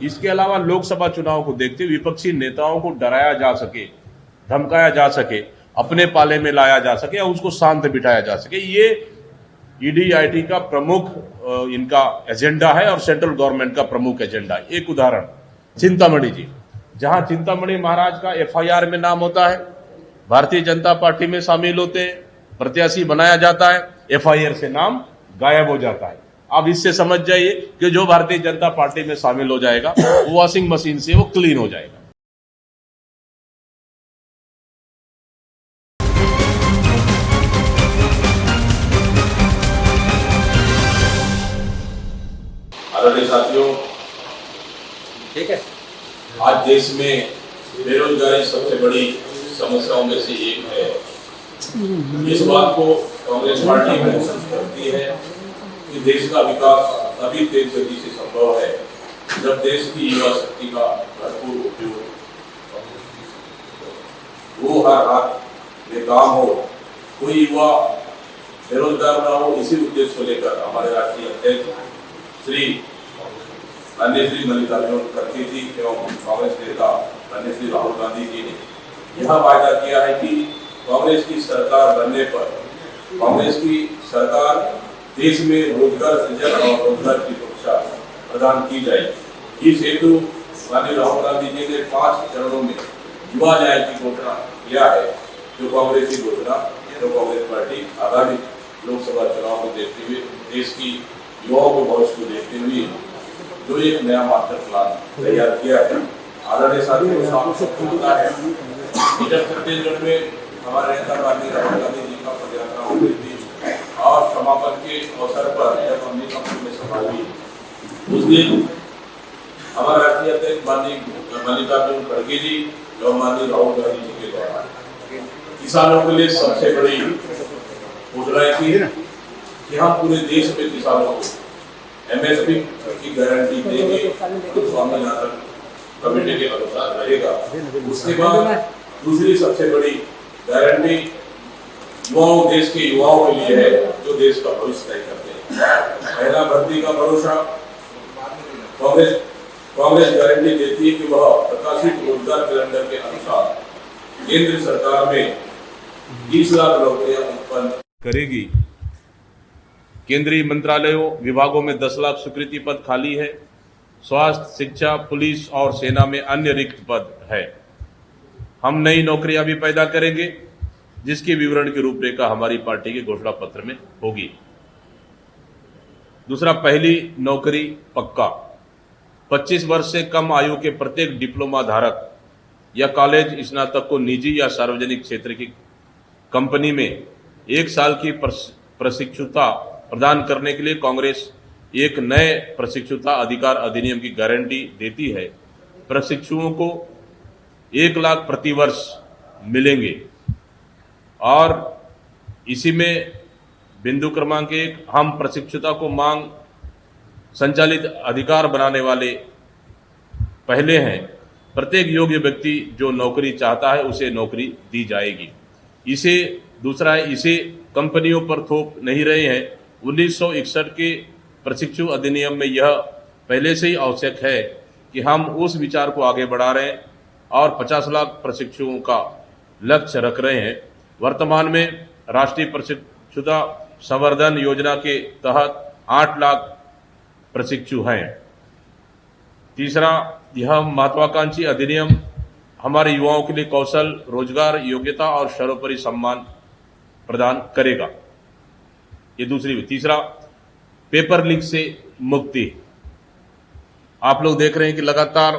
इसके अलावा लोकसभा चुनाव को देखते हुए विपक्षी नेताओं को डराया जा सके, धमकाया जा सके, अपने पाले में लाया जा सके या उसको शांत बिठाया जा सके, ये ईडीआईटी का प्रमुख इनका एजेंडा है और सेंट्रल गवर्नमेंट का प्रमुख एजेंडा है। एक उदाहरण चिंतामणि जी, जहां चिंतामणि महाराज का एफआईआर में नाम होता है, भारतीय जनता पार्टी में शामिल होते हैं, प्रत्याशी बनाया जाता है, एफआईआर से नाम गायब हो जाता है। आप इससे समझ जाइए कि जो भारतीय जनता पार्टी में शामिल हो जाएगा वो वॉशिंग मशीन से वो क्लीन हो जाएगा। आदरणीय साथियों, ठीक है। आज देश में बेरोजगारी सबसे बड़ी समस्याओं में से एक है। इस बात को कांग्रेस पार्टी महसूस करती है कि देश का विकास तभी तेज गति से संभव है जब देश की युवा शक्ति का भरपूर उपयोग वो हर हाथ में काम हो, कोई युवा बेरोजगार ना हो। इसी उद्देश्य को लेकर हमारे राष्ट्रीय अध्यक्ष माननीय श्री मल्लिकार्जुन खड़गे जी एवं कांग्रेस नेता माननीय श्री राहुल गांधी जी ने यह वायदा किया है कि कांग्रेस की सरकार बनने पर कांग्रेस की सरकार देश में रोजगार सृजन और रोजगार की सुरक्षा प्रदान की जाएगी। इस हेतु माननीय राहुल गांधी जी ने 5 चरणों में युवा न्याय की घोषणा किया है, जो कांग्रेस की घोषणा जो कांग्रेस पार्टी आगामी लोकसभा चुनाव को देखते हुए देश की युवाओं के भविष्य को देखते हुए जो एक नया मास्टर प्लान तैयार किया है। आदरणीय साथियों, पता है जब छत्तीसगढ़ में हमारे नेता माननीय राहुल गांधी जी का पदयात्रा हो रही थी और समापन के अवसर पर जब हमने कंपनी में संभाली, उस दिन हमारे राष्ट्रीय अध्यक्ष माननीय मल्लिकार्जुन खड़गे जी और माननीय राहुल गांधी जी के द्वारा किसानों के लिए सबसे बड़ी घोषणा थी कि हम पूरे देश में किसानों को एमएसपी की गारंटी देंगे, तो स्वामीनाथन कमेटी के अनुसार रहेगा। उसके बाद दूसरी सबसे बड़ी गारंटी युवाओं, देश के युवाओं के लिए है जो देश का भविष्य तय करते हैं। पहला भर्ती का भरोसा कांग्रेस गारंटी देती है कि वह प्रकाशित रोजगार कैलेंडर के अनुसार केंद्र सरकार में 20 लाख नौकरियां उत्पन्न करेगी। केंद्रीय मंत्रालयों विभागों में 10 लाख स्वीकृति पद खाली है। स्वास्थ्य, शिक्षा, पुलिस और सेना में अन्य रिक्त पद है। हम नई नौकरियां भी पैदा करेंगे, जिसके विवरण की रूपरेखा हमारी पार्टी के घोषणा पत्र में होगी। दूसरा, पहली नौकरी पक्का। 25 वर्ष से कम आयु के प्रत्येक डिप्लोमा धारक या कॉलेज स्नातक को निजी या सार्वजनिक क्षेत्र की कंपनी में 1 साल की प्रशिक्षुता प्रदान करने के लिए कांग्रेस एक नए प्रशिक्षुता अधिकार अधिनियम की गारंटी देती है। प्रशिक्षुओं को 1 लाख प्रति वर्ष मिलेंगे और इसी में बिंदु क्रमांक 1, हम प्रशिक्षुता को मांग संचालित अधिकार बनाने वाले पहले हैं। प्रत्येक योग्य व्यक्ति जो नौकरी चाहता है उसे नौकरी दी जाएगी। दूसरा है, इसे कंपनियों पर थोप नहीं रहे हैं। 1961 के प्रशिक्षु अधिनियम में यह पहले से ही आवश्यक है कि हम उस विचार को आगे बढ़ा रहे हैं और 50 लाख प्रशिक्षुओं का लक्ष्य रख रहे हैं। वर्तमान में राष्ट्रीय प्रशिक्षुता संवर्धन योजना के तहत 8 लाख प्रशिक्षु हैं। तीसरा, यह महत्वाकांक्षी अधिनियम हमारे युवाओं के लिए कौशल, रोजगार, योग्यता और सर्वोपरि सम्मान प्रदान करेगा। ये दूसरी। तीसरा, पेपर लीक से मुक्ति। आप लोग देख रहे हैं कि लगातार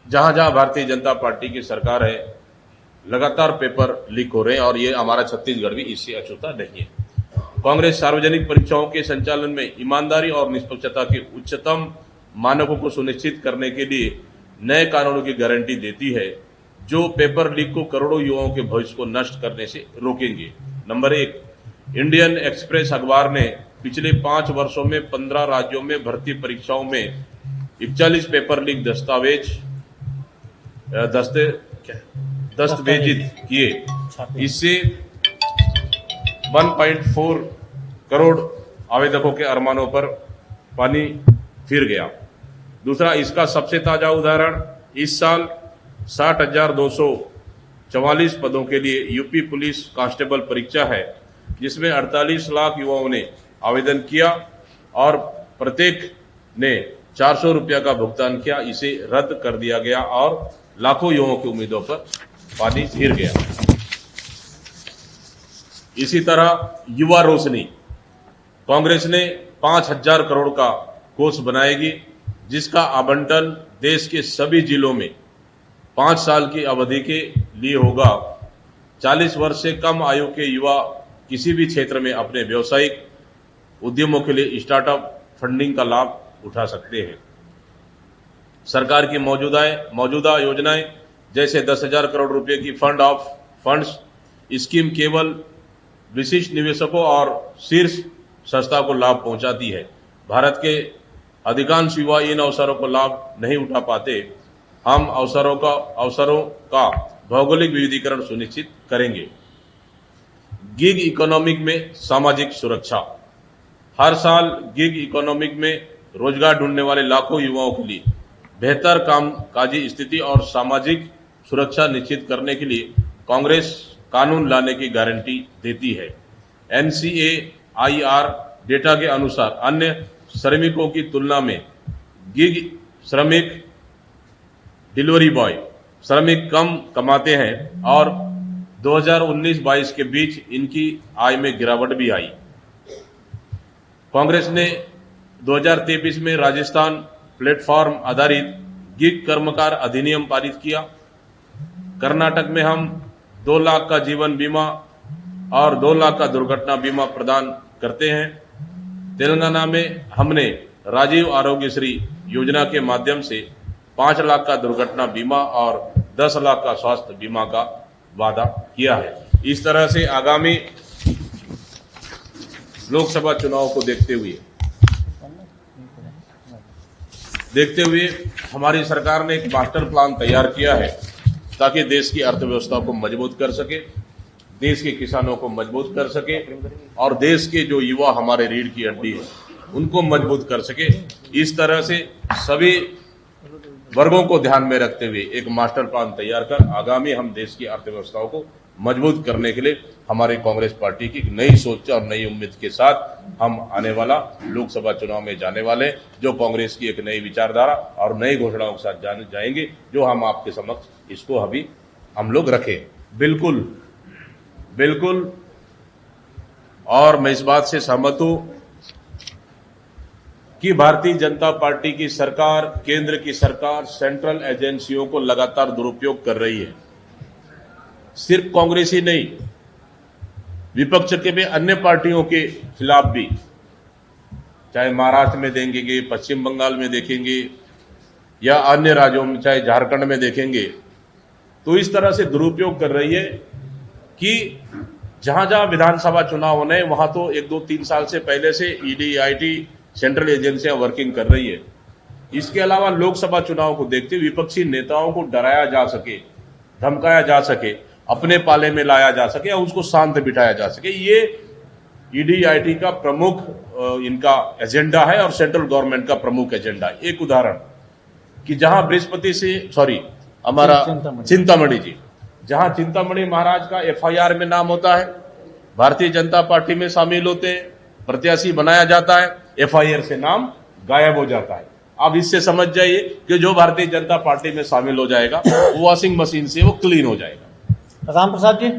जहां जहां भारतीय जनता पार्टी की सरकार है, लगातार पेपर लीक हो रहे हैं और ये हमारा छत्तीसगढ़ भी इससे अछूता नहीं है। कांग्रेस सार्वजनिक परीक्षाओं के संचालन में ईमानदारी और निष्पक्षता के उच्चतम मानकों को सुनिश्चित करने के लिए नए कानूनों की गारंटी देती है, जो पेपर लीक को करोड़ों युवाओं के भविष्य को नष्ट करने से रोकेंगे। नंबर 1, इंडियन एक्सप्रेस अखबार ने पिछले 5 वर्षों में 15 राज्यों में भर्ती परीक्षाओं में 41 पेपर लीक दस्तावेजित किए। इससे 1.4 करोड़ आवेदकों के अरमानों पर पानी फिर गया। दूसरा, इसका सबसे ताजा उदाहरण इस साल 60,244 पदों के लिए यूपी पुलिस कांस्टेबल परीक्षा है, जिसमें 48 लाख युवाओं ने आवेदन किया और प्रत्येक ने 400 रुपया का भुगतान किया। इसे रद्द कर दिया गया और लाखों युवाओं की उम्मीदों पर पानी फिर गया। इसी तरह युवा रोशनी, कांग्रेस ने 5,000 करोड़ का कोष बनाएगी, जिसका आवंटन देश के सभी जिलों में 5 साल की अवधि के लिए होगा। 40 वर्ष से कम आयु के युवा किसी भी क्षेत्र में अपने व्यावसायिक उद्यमों के लिए स्टार्टअप फंडिंग का लाभ उठा सकते हैं। सरकार की मौजूदा योजनाएं जैसे 10,000 करोड़ रुपए की फंड ऑफ फंड्स स्कीम केवल विशिष्ट निवेशकों और शीर्ष संस्था को लाभ पहुंचाती है। भारत के अधिकांश युवा इन अवसरों को लाभ नहीं उठा पाते। हम अवसरों का भौगोलिक विविधीकरण सुनिश्चित करेंगे। गिग इकोनॉमिक में सामाजिक सुरक्षा, हर साल गिग इकोनॉमिक में रोजगार ढूंढने वाले लाखों युवाओं के लिए बेहतर कामकाजी स्थिति और सामाजिक सुरक्षा निश्चित करने के लिए कांग्रेस कानून लाने की गारंटी देती है। NCAIR डेटा के अनुसार अन्य श्रमिकों की तुलना में गिग श्रमिक, डिलीवरी बॉय श्रमिक कम कमाते हैं और 2019-22 के बीच इनकी आय में गिरावट भी आई। कांग्रेस ने 2023 में राजस्थान प्लेटफॉर्म आधारित गिग कर्मकार अधिनियम पारित किया। कर्नाटक में हम 2 लाख का जीवन बीमा और 2 लाख का दुर्घटना बीमा प्रदान करते हैं। तेलंगाना में हमने राजीव आरोग्यश्री योजना के माध्यम से 5 लाख का दुर्घटना बीमा और 10 लाख का स्वास्थ्य बीमा का वादा किया है। इस तरह से आगामी लोकसभा चुनाव को देखते हुए हमारी सरकार ने एक मास्टर प्लान तैयार किया है ताकि देश की अर्थव्यवस्था को मजबूत कर सके, देश के किसानों को मजबूत कर सके और देश के जो युवा हमारे रीढ़ की हड्डी है उनको मजबूत कर सके। इस तरह से सभी वर्गों को ध्यान में रखते हुए एक मास्टर प्लान तैयार कर आगामी हम देश की अर्थव्यवस्थाओं को मजबूत करने के लिए हमारे कांग्रेस पार्टी की नई सोच और नई उम्मीद के साथ हम आने वाला लोकसभा चुनाव में जाने वाले, जो कांग्रेस की एक नई विचारधारा और नई घोषणाओं के साथ जाएंगे, जो हम आपके समक्ष इसको अभी हम लोग रखें। बिल्कुल और मैं इस बात से सहमत हूं कि भारतीय जनता पार्टी की सरकार, केंद्र की सरकार सेंट्रल एजेंसियों को लगातार दुरुपयोग कर रही है। सिर्फ कांग्रेस ही नहीं, विपक्ष के भी अन्य पार्टियों के खिलाफ भी, चाहे महाराष्ट्र में देखेंगे, पश्चिम बंगाल में देखेंगे या अन्य राज्यों में, चाहे झारखंड में देखेंगे, तो इस तरह से दुरुपयोग कर रही है कि जहां जहां विधानसभा चुनाव होने वहां तो 1, 2, 3 साल से पहले से ईडी, आईटी सेंट्रल एजेंसियां वर्किंग कर रही है। इसके अलावा लोकसभा चुनाव को देखते विपक्षी नेताओं को डराया जा सके, धमकाया जा सके, अपने पाले में लाया जा सके और उसको शांत बिठाया जा सके, ये ईडी, आईटी का प्रमुख इनका एजेंडा है और सेंट्रल गवर्नमेंट का प्रमुख एजेंडा है। एक उदाहरण कि जहां चिंतामणि जी, जहां चिंतामणि महाराज का FIR में नाम होता है, भारतीय जनता पार्टी में शामिल होते हैं, प्रत्याशी बनाया जाता है, FIR से नाम गायब हो जाता है। अब इससे समझ जाइए कि जो भारतीय जनता पार्टी में शामिल हो जाएगा वो वॉशिंग मशीन से वो क्लीन हो जाएगा। राम प्रसाद जी।